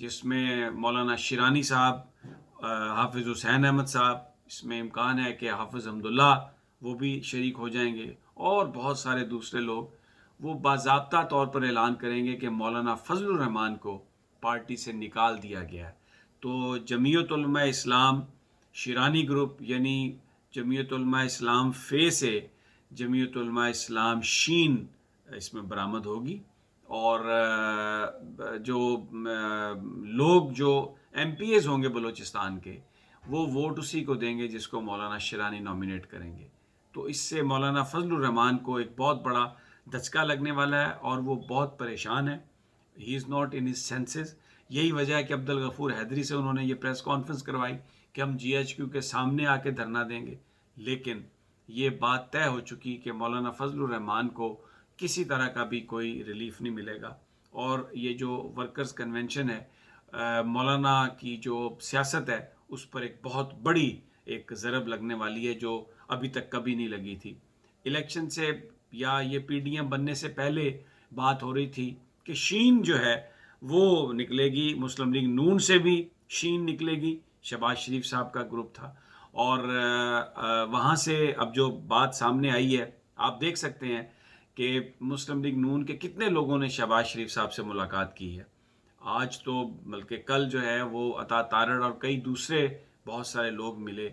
جس میں مولانا شیرانی صاحب، حافظ حسین احمد صاحب، اس میں امکان ہے کہ حافظ حمداللہ وہ بھی شریک ہو جائیں گے، اور بہت سارے دوسرے لوگ، وہ باضابطہ طور پر اعلان کریں گے کہ مولانا فضل الرحمان کو پارٹی سے نکال دیا گیا ہے۔ تو جمعیت علماء اسلام شیرانی گروپ، یعنی جمعیت علماء اسلام فے سے جمعیت علماء اسلام شین اس میں برآمد ہوگی، اور جو لوگ جو ایم پی ایز ہوں گے بلوچستان کے، وہ ووٹ اسی کو دیں گے جس کو مولانا شیرانی نامینیٹ کریں گے۔ تو اس سے مولانا فضل الرحمان کو ایک بہت بڑا دھچکا لگنے والا ہے، اور وہ بہت پریشان ہے۔ He is not in his senses. یہی وجہ ہے کہ عبدالغفور حیدری سے انہوں نے یہ پریس کانفرنس کروائی کہ ہم جی ایچ کیو کے سامنے آ کے دھرنا دیں گے، لیکن یہ بات طے ہو چکی کہ مولانا فضل الرحمان کو کسی طرح کا بھی کوئی ریلیف نہیں ملے گا۔ اور یہ جو ورکرز کنونشن ہے، مولانا کی جو سیاست ہے اس پر ایک بہت بڑی ایک ضرب لگنے والی ہے، جو ابھی تک کبھی نہیں لگی تھی۔ الیکشن سے یا یہ پی ڈی ایم بننے سے پہلے بات ہو رہی تھی کہ شین جو ہے وہ نکلے گی، مسلم لیگ نون سے بھی شین نکلے گی، شہباز شریف صاحب کا گروپ تھا، اور وہاں سے اب جو بات سامنے آئی ہے، آپ دیکھ سکتے ہیں کہ مسلم لیگ نون کے کتنے لوگوں نے شہباز شریف صاحب سے ملاقات کی ہے۔ آج تو بلکہ کل جو ہے وہ عطا تارڑ اور کئی دوسرے بہت سارے لوگ ملے،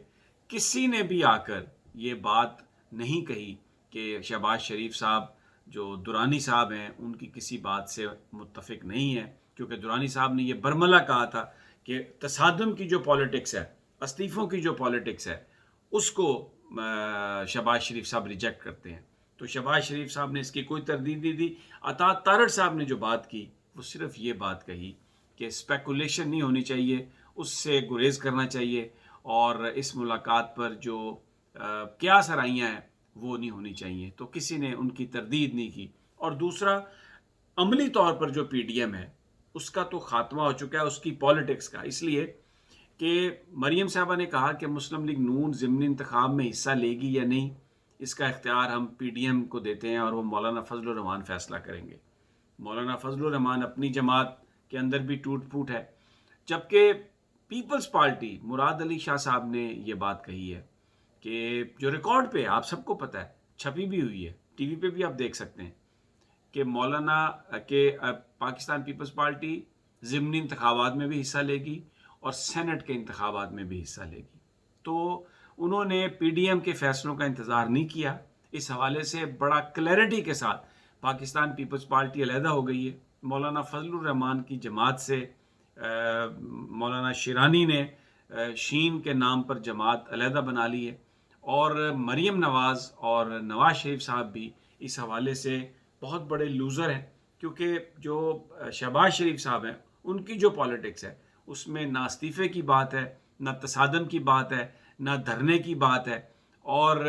کسی نے بھی آ کر یہ بات نہیں کہی کہ شہباز شریف صاحب جو درانی صاحب ہیں ان کی کسی بات سے متفق نہیں ہے، کیونکہ درانی صاحب نے یہ برملا کہا تھا کہ تصادم کی جو پالیٹکس ہے، استعفوں کی جو پالیٹکس ہے، اس کو شہباز شریف صاحب ریجیکٹ کرتے ہیں۔ تو شہباز شریف صاحب نے اس کی کوئی تردید نہیں دی۔ عطا تارڑ صاحب نے جو بات کی وہ صرف یہ بات کہی کہ اسپیکولیشن نہیں ہونی چاہیے، اس سے گریز کرنا چاہیے، اور اس ملاقات پر جو کیا سرائیاں ہیں وہ نہیں ہونی چاہیے۔ تو کسی نے ان کی تردید نہیں کی۔ اور دوسرا، عملی طور پر جو پی ڈی ایم ہے اس کا تو خاتمہ ہو چکا ہے، اس کی پالیٹکس کا، اس لیے کہ مریم صاحبہ نے کہا کہ مسلم لیگ نون ضمنی انتخاب میں حصہ لے گی یا نہیں، اس کا اختیار ہم پی ڈی ایم کو دیتے ہیں، اور وہ مولانا فضل الرحمان فیصلہ کریں گے۔ مولانا فضل الرحمان اپنی جماعت کے اندر بھی ٹوٹ پھوٹ ہے، جبکہ پیپلز پارٹی مراد علی شاہ صاحب نے یہ بات کہی ہے کہ جو ریکارڈ پہ آپ سب کو پتہ ہے، چھپی بھی ہوئی ہے، ٹی وی پہ بھی آپ دیکھ سکتے ہیں کہ مولانا کہ پاکستان پیپلز پارٹی ضمنی انتخابات میں بھی حصہ لے گی اور سینٹ کے انتخابات میں بھی حصہ لے گی۔ تو انہوں نے پی ڈی ایم کے فیصلوں کا انتظار نہیں کیا۔ اس حوالے سے بڑا کلیئرٹی کے ساتھ پاکستان پیپلز پارٹی علیحدہ ہو گئی ہے۔ مولانا فضل الرحمان کی جماعت سے مولانا شیرانی نے شین کے نام پر جماعت علیحدہ بنا لی ہے، اور مریم نواز اور نواز شریف صاحب بھی اس حوالے سے بہت بڑے لوزر ہیں، کیونکہ جو شہباز شریف صاحب ہیں ان کی جو پالیٹکس ہے اس میں نہ استعفے کی بات ہے، نہ تصادم کی بات ہے، نہ دھرنے کی بات ہے، اور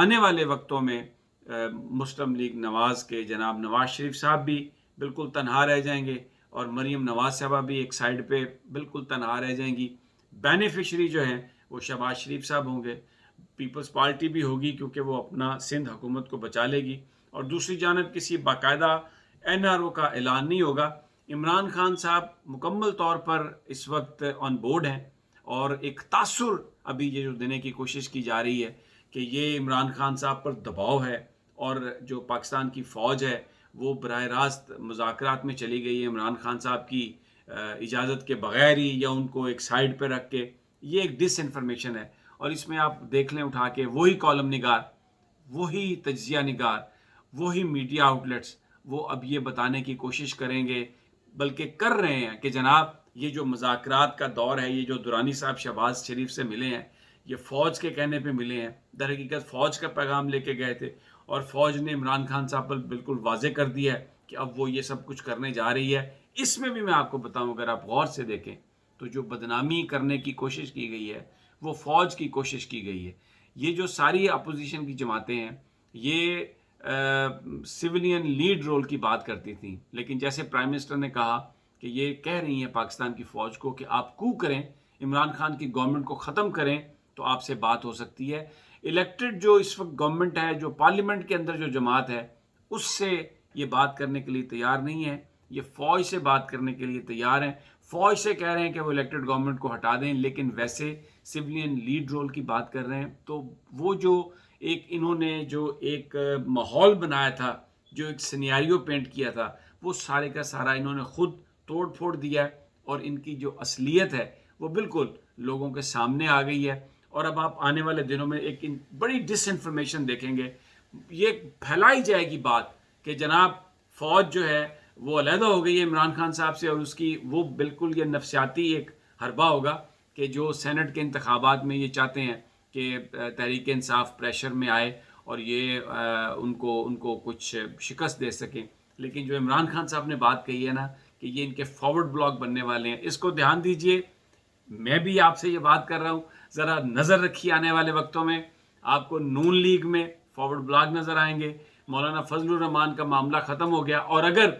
آنے والے وقتوں میں مسلم لیگ نواز کے جناب نواز شریف صاحب بھی بالکل تنہا رہ جائیں گے، اور مریم نواز صاحبہ بھی ایک سائیڈ پہ بالکل تنہا رہ جائیں گی۔ بینیفیشری جو ہیں وہ شہباز شریف صاحب ہوں گے، پیپلز پارٹی بھی ہوگی کیونکہ وہ اپنا سندھ حکومت کو بچا لے گی، اور دوسری جانب کسی باقاعدہ این آر او کا اعلان نہیں ہوگا۔ عمران خان صاحب مکمل طور پر اس وقت آن بورڈ ہیں، اور ایک تاثر ابھی یہ جو دینے کی کوشش کی جا رہی ہے کہ یہ عمران خان صاحب پر دباؤ ہے، اور جو پاکستان کی فوج ہے وہ براہ راست مذاکرات میں چلی گئی ہے عمران خان صاحب کی اجازت کے بغیر ہی، یا ان کو ایک سائیڈ پہ رکھ کے۔ یہ ایک ڈس انفارمیشن ہے، اور اس میں آپ دیکھ لیں اٹھا کے وہی کالم نگار، وہی تجزیہ نگار، وہی میڈیا آؤٹلیٹس، وہ اب یہ بتانے کی کوشش کریں گے، بلکہ کر رہے ہیں کہ جناب یہ جو مذاکرات کا دور ہے، یہ جو درانی صاحب شہباز شریف سے ملے ہیں، یہ فوج کے کہنے پہ ملے ہیں، در حقیقت فوج کا پیغام لے کے گئے تھے، اور فوج نے عمران خان صاحب پر بالکل واضح کر دیا ہے کہ اب وہ یہ سب کچھ کرنے جا رہی ہے۔ اس میں بھی میں آپ کو بتاؤں، اگر آپ غور سے دیکھیں تو جو بدنامی کرنے کی کوشش کی گئی ہے وہ فوج کی کوشش کی گئی ہے۔ یہ جو ساری اپوزیشن کی جماعتیں ہیں یہ سویلین لیڈ رول کی بات کرتی تھیں، لیکن جیسے پرائم منسٹر نے کہا کہ یہ کہہ رہی ہیں پاکستان کی فوج کو کہ آپ کو کریں، عمران خان کی گورنمنٹ کو ختم کریں تو آپ سے بات ہو سکتی ہے۔ الیکٹڈ جو اس وقت گورنمنٹ ہے، جو پارلیمنٹ کے اندر جو جماعت ہے، اس سے یہ بات کرنے کے لیے تیار نہیں ہے۔ یہ فوج سے بات کرنے کے لیے تیار ہیں، فوج سے کہہ رہے ہیں کہ وہ الیکٹڈ گورنمنٹ کو ہٹا دیں، لیکن ویسے سویلین لیڈ رول کی بات کر رہے ہیں۔ تو وہ جو انہوں نے جو ایک ماحول بنایا تھا، جو ایک سینیریو پینٹ کیا تھا، وہ سارے کا سارا انہوں نے خود توڑ پھوڑ دیا ہے، اور ان کی جو اصلیت ہے وہ بالکل لوگوں کے سامنے آ گئی ہے۔ اور اب آپ آنے والے دنوں میں ایک بڑی ڈس انفارمیشن دیکھیں گے، یہ پھیلائی جائے گی بات کہ جناب فوج جو ہے وہ علیحدہ ہو گئی ہے عمران خان صاحب سے، اور اس کی وہ بالکل یہ نفسیاتی ایک حربہ ہوگا کہ جو سینٹ کے انتخابات میں یہ چاہتے ہیں کہ تحریک انصاف پریشر میں آئے اور یہ ان کو کچھ شکست دے سکیں۔ لیکن جو عمران خان صاحب نے بات کہی ہے نا کہ یہ ان کے فارورڈ بلاک بننے والے ہیں، اس کو دھیان دیجئے۔ میں بھی آپ سے یہ بات کر رہا ہوں، ذرا نظر رکھیے آنے والے وقتوں میں آپ کو نون لیگ میں فارورڈ بلاک نظر آئیں گے۔ مولانا فضل الرحمان کا معاملہ ختم ہو گیا، اور اگر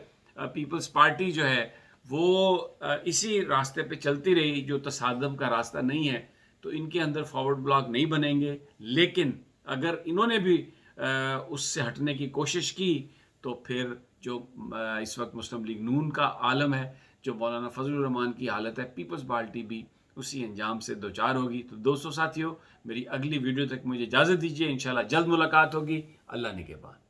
پیپلز پارٹی جو ہے وہ اسی راستے پہ چلتی رہی جو تصادم کا راستہ نہیں ہے، تو ان کے اندر فارورڈ بلاک نہیں بنیں گے۔ لیکن اگر انہوں نے بھی اس سے ہٹنے کی کوشش کی تو پھر جو اس وقت مسلم لیگ نون کا عالم ہے، جو مولانا فضل الرحمان کی حالت ہے، پیپلز پارٹی بھی اسی انجام سے دوچار ہوگی۔ تو دوستو ساتھیو، میری اگلی ویڈیو تک مجھے اجازت دیجیے، انشاءاللہ جلد ملاقات ہوگی۔ اللہ نگہبان۔